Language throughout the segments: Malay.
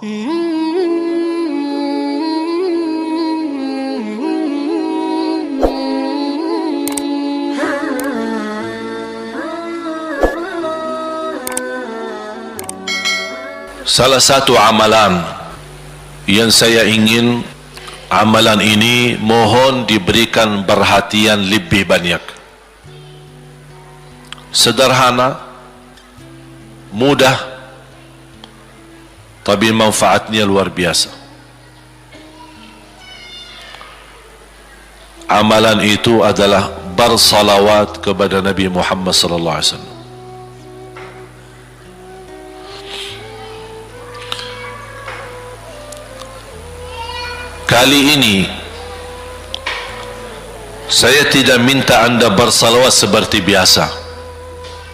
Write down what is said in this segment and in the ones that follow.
Salah satu amalan yang saya ingin, amalan ini mohon diberikan perhatian lebih banyak. Sederhana, mudah, tapi manfaatnya luar biasa. Amalan itu adalah bersalawat kepada Nabi Muhammad sallallahu alaihi wasallam. Kali ini saya tidak minta anda bersalawat seperti biasa.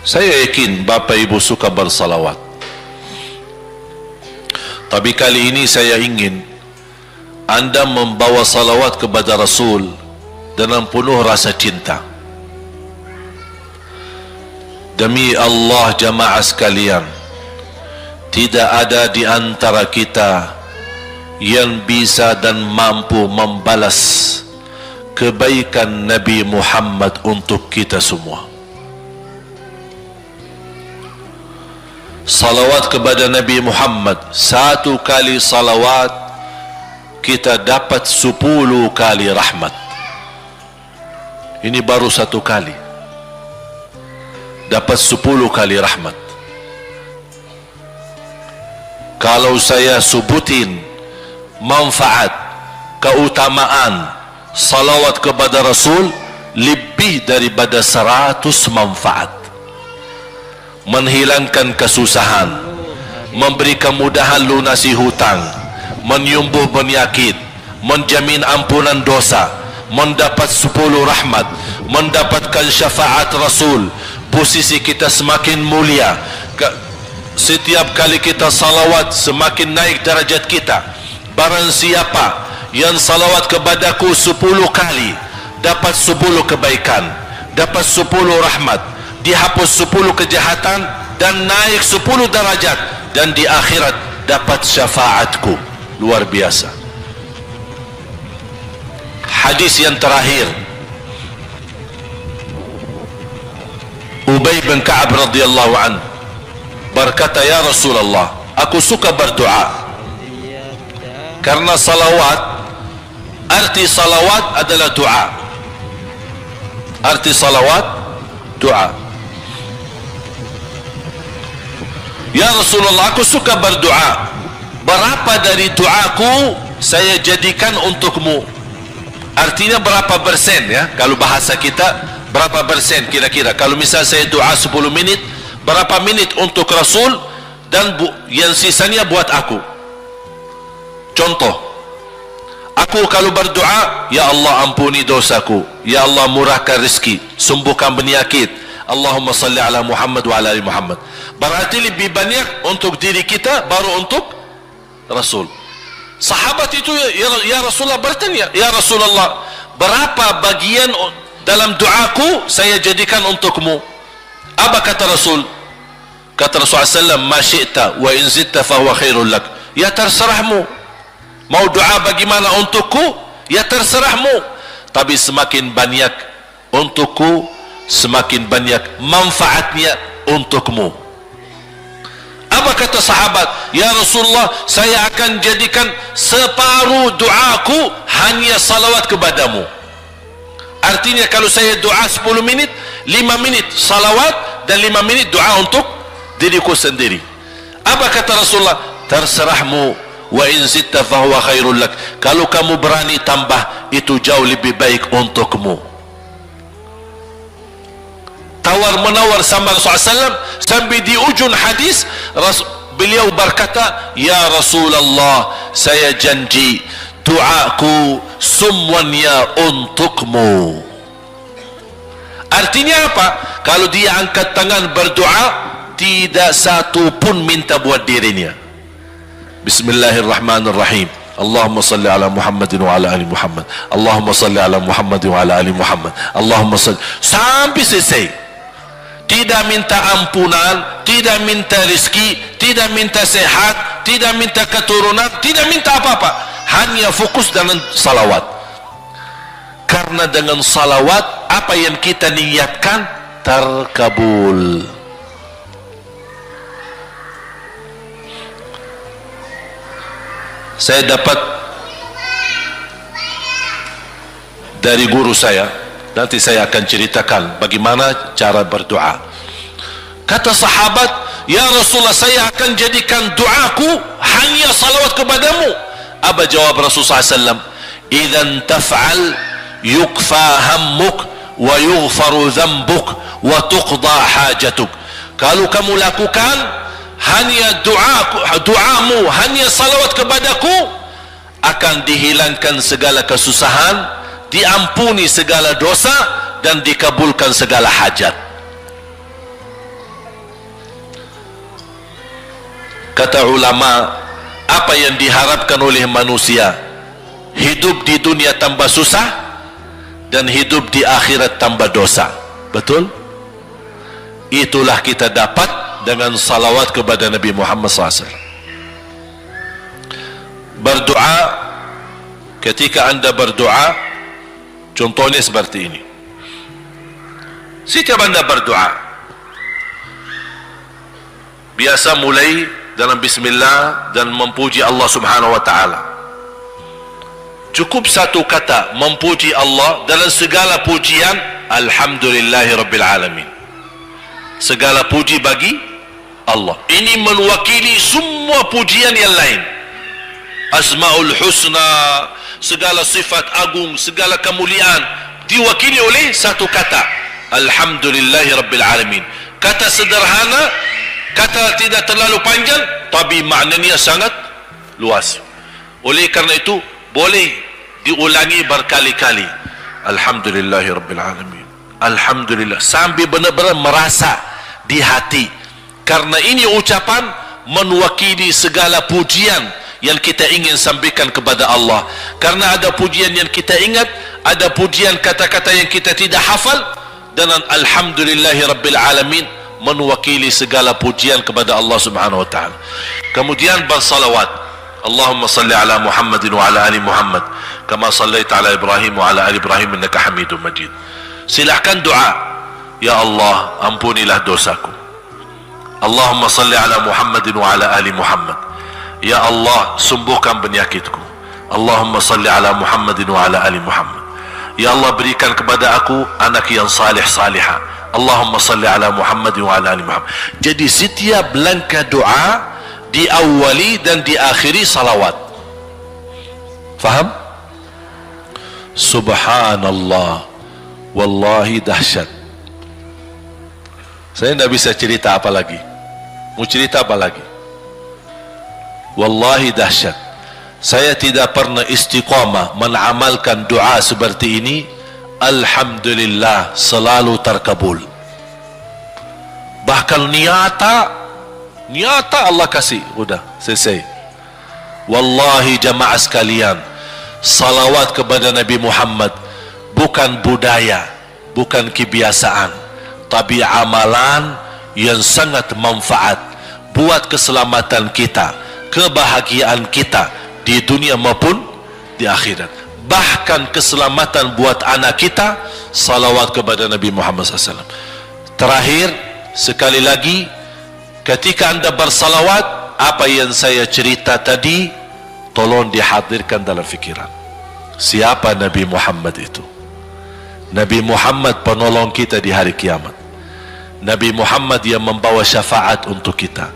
Saya yakin Bapak Ibu suka bersalawat, tapi kali ini saya ingin anda membawa salawat kepada Rasul dengan penuh rasa cinta. Demi Allah jamaah sekalian, tidak ada di antara kita yang bisa dan mampu membalas kebaikan Nabi Muhammad untuk kita semua. Salawat kepada Nabi Muhammad, satu kali salawat kita dapat 10 kali rahmat. Ini baru satu kali, dapat 10 kali rahmat. Kalau saya sebutin manfaat, keutamaan salawat kepada Rasul, lebih daripada 100 manfaat. Menghilangkan kesusahan, memberi kemudahan lunasi hutang, menyembuh penyakit, menjamin ampunan dosa, mendapat 10 rahmat, mendapatkan syafaat Rasul, posisi kita semakin mulia. Setiap kali kita salawat semakin naik darajat kita. Barang siapa yang salawat kepadaku 10 kali, dapat 10 kebaikan, dapat 10 rahmat, dihapus 10 kejahatan, dan naik 10 darajat, dan di akhirat dapat syafaatku. Luar biasa. Hadis yang terakhir, Ubay bin Ka'ab radhiyallahu anhu berkata, ya Rasulullah, aku suka berdoa. Karena salawat, arti salawat adalah doa. Arti salawat, doa. Ya Rasulullah, aku suka berdoa. Berapa dari doaku saya jadikan untukmu? Artinya berapa persen ya? Kalau bahasa kita, berapa persen kira-kira? Kalau misal saya doa 10 menit, berapa menit untuk Rasul, dan yang sisanya buat aku? Contoh, aku kalau berdoa, ya Allah ampuni dosaku, ya Allah murahkan rezeki, sembuhkan penyakit, Allahumma salli ala Muhammad wa ala ali Muhammad. Berarti lebih banyak untuk diri kita, baru untuk Rasul. Sahabat itu, ya Rasulullah bertanya, ya Rasulullah, berapa bagian dalam doaku saya jadikan untukmu? Apa kata Rasul? Kata Rasulullah SAW, ma syi'ta wa in zidta fahuwa khairul lak. Ya terserahmu, mau doa bagaimana untukku, ya terserahmu, tapi semakin banyak untukku, semakin banyak manfaatnya untukmu. Apa kata sahabat? Ya Rasulullah, saya akan jadikan separuh doaku hanya salawat kepadamu. Artinya kalau saya doa 10 menit, 5 menit salawat, dan 5 menit doa untuk diriku sendiri. Apa kata Rasulullah? Terserahmu, wa in zitta fahuwa khairul lak. Kalau kamu berani tambah, itu jauh lebih baik untukmu. Tawar menawar sama Rasulullah SAW, sampai di ujung hadis beliau berkata, ya Rasulullah, saya janji doaku semuanya untukmu. Artinya apa? Kalau dia angkat tangan berdoa, tidak satu pun minta buat dirinya. Bismillahirrahmanirrahim. Allahumma salli ala Muhammadin wa ala ali Muhammad. Allahumma salli ala Muhammadin wa ala ali Muhammad. Allahumma salli, sampai selesai. Tidak minta ampunan, tidak minta rezeki, tidak minta sehat, tidak minta keturunan, tidak minta apa-apa, hanya fokus dengan salawat. Karena dengan salawat apa yang kita niatkan terkabul. Saya dapat dari guru saya, nanti saya akan ceritakan bagaimana cara berdoa. Kata sahabat, ya Rasulullah, saya akan jadikan doaku hanya salawat kepadamu. Apa jawab Rasulullah SAW? Idzan taf'al yukfa hammuk wa yughfaru dhanbuk wa tuqda hajatuk. Kalau kamu lakukan hanya doamu, hanya salawat kepadaku, akan dihilangkan segala kesusahan, diampuni segala dosa, dan dikabulkan segala hajat. Kata ulama, apa yang diharapkan oleh manusia? Hidup di dunia tambah susah dan hidup di akhirat tambah dosa. Betul? Itulah kita dapat dengan salawat kepada Nabi Muhammad SAW. Berdoa, ketika anda berdoa, contohnya seperti ini. Setiap anda berdoa, biasa mulai dalam bismillah dan memuji Allah Subhanahu wa taala. Cukup satu kata memuji Allah dalam segala pujian, alhamdulillahi rabbil alamin. Segala puji bagi Allah. Ini mewakili semua pujian yang lain. Asmaul husna, segala sifat agung, segala kemuliaan diwakili oleh satu kata, alhamdulillahi rabbil alamin. Kata sederhana, kata tidak terlalu panjang, tapi maknanya sangat luas. Oleh karena itu boleh diulangi berkali-kali, alhamdulillahi rabbil alamin, alhamdulillah, sampai benar-benar merasa di hati. Karena ini ucapan mewakili segala pujian yang kita ingin sampaikan kepada Allah. Karena ada pujian yang kita ingat, ada pujian kata-kata yang kita tidak hafal, dan alhamdulillahi rabbil alamin mewakili segala pujian kepada Allah Subhanahu wa taala. Kemudian bersalawat, Allahumma salli ala Muhammadin wa ala ali Muhammad kama sallaita ala Ibrahim wa ala ali Ibrahim innaka Hamidum Majid. Silakan doa, ya Allah ampunilah dosaku. Allahumma salli ala Muhammadin wa ala ali Muhammad. Ya Allah sembuhkan penyakitku. Allahumma salli ala Muhammadin wa ala ali Muhammad. Ya Allah berikan kepada aku anak yang salih salihah. Allahumma salli ala Muhammadin wa ala ali Muhammad. Jadi setiap langkah doa diawali dan diakhiri salawat. Faham? Subhanallah, wallahi dahsyat. Saya tidak bisa cerita apa lagi. Mau cerita apa lagi? Wallahi dahsyat. Saya tidak pernah istiqamah mengamalkan doa seperti ini. Alhamdulillah selalu terkabul. Bahkan nyata Allah kasih, udah selesai. Wallahi jamaah sekalian, salawat kepada Nabi Muhammad bukan budaya, bukan kebiasaan, tapi amalan yang sangat manfaat buat keselamatan kita, kebahagiaan kita di dunia maupun di akhirat. Bahkan keselamatan buat anak kita, salawat kepada Nabi Muhammad SAW. Terakhir sekali lagi, ketika anda bersalawat, apa yang saya cerita tadi tolong dihadirkan dalam fikiran. Siapa Nabi Muhammad itu? Nabi Muhammad penolong kita di hari kiamat. Nabi Muhammad yang membawa syafaat untuk kita.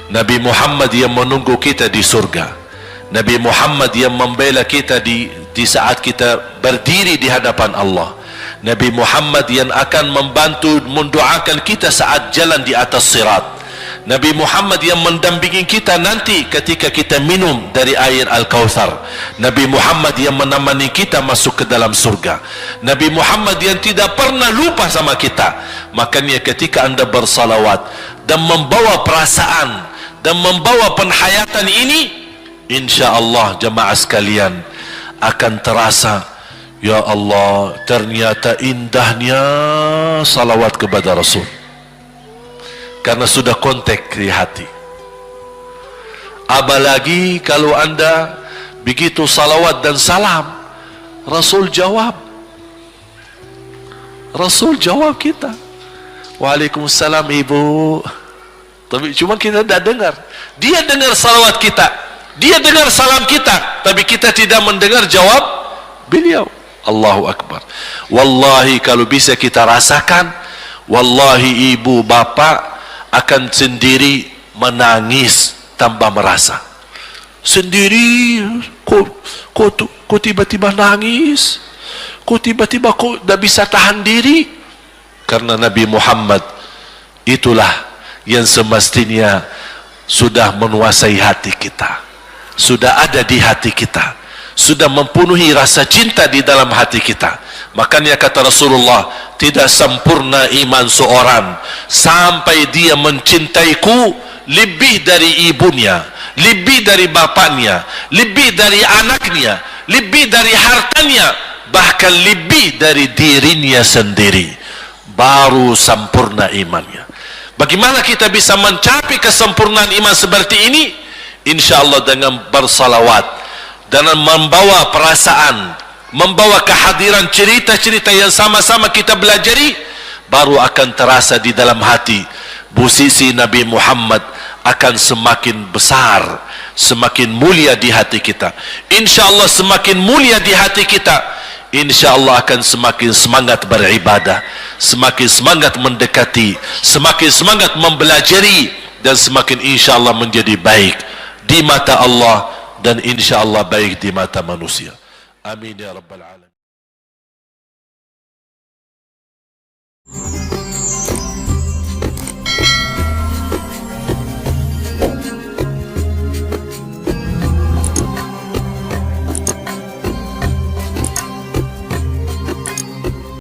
Nabi Muhammad yang menunggu kita di surga. Nabi Muhammad yang membela kita di saat kita berdiri di hadapan Allah. Nabi Muhammad yang akan membantu mendoakan kita saat jalan di atas sirat. Nabi Muhammad yang mendampingi kita nanti ketika kita minum dari air Al-Kautsar. Nabi Muhammad yang menemani kita masuk ke dalam surga. Nabi Muhammad yang tidak pernah lupa sama kita. Makanya ketika anda bersalawat dan membawa perasaan dan membawa penghayatan ini, insyaallah jamaah sekalian akan terasa, ya Allah ternyata indahnya salawat kepada Rasul. Karena sudah kontak di hati. Apalagi kalau anda begitu salawat dan salam, Rasul jawab. Rasul jawab kita, Waalaikumsalam ibu. Tapi cuma kita tidak dengar. Dia dengar salawat kita, dia dengar salam kita, tapi kita tidak mendengar jawab beliau. Allahu Akbar. Wallahi kalau bisa kita rasakan, wallahi ibu bapak akan sendiri menangis tanpa merasa. Sendiri, kok tiba-tiba nangis, kok tiba-tiba kok tidak bisa tahan diri. Karena Nabi Muhammad itulah yang semestinya sudah menguasai hati kita, sudah ada di hati kita, sudah mempenuhi rasa cinta di dalam hati kita. Makanya kata Rasulullah, tidak sempurna iman seorang sampai dia mencintaiku lebih dari ibunya, lebih dari bapaknya, lebih dari anaknya, lebih dari hartanya, bahkan lebih dari dirinya sendiri. Baru sempurna imannya. Bagaimana kita bisa mencapai kesempurnaan iman seperti ini? InsyaAllah dengan bersalawat, dengan membawa perasaan, membawa kehadiran cerita-cerita yang sama-sama kita belajari, baru akan terasa di dalam hati. Posisi Nabi Muhammad akan semakin besar, semakin mulia di hati kita. InsyaAllah semakin mulia di hati kita, InsyaAllah akan semakin semangat beribadah, semakin semangat mendekati, semakin semangat mempelajari, dan semakin InsyaAllah menjadi baik di mata Allah, dan InsyaAllah baik di mata manusia. Amin ya Rabbal Alamin.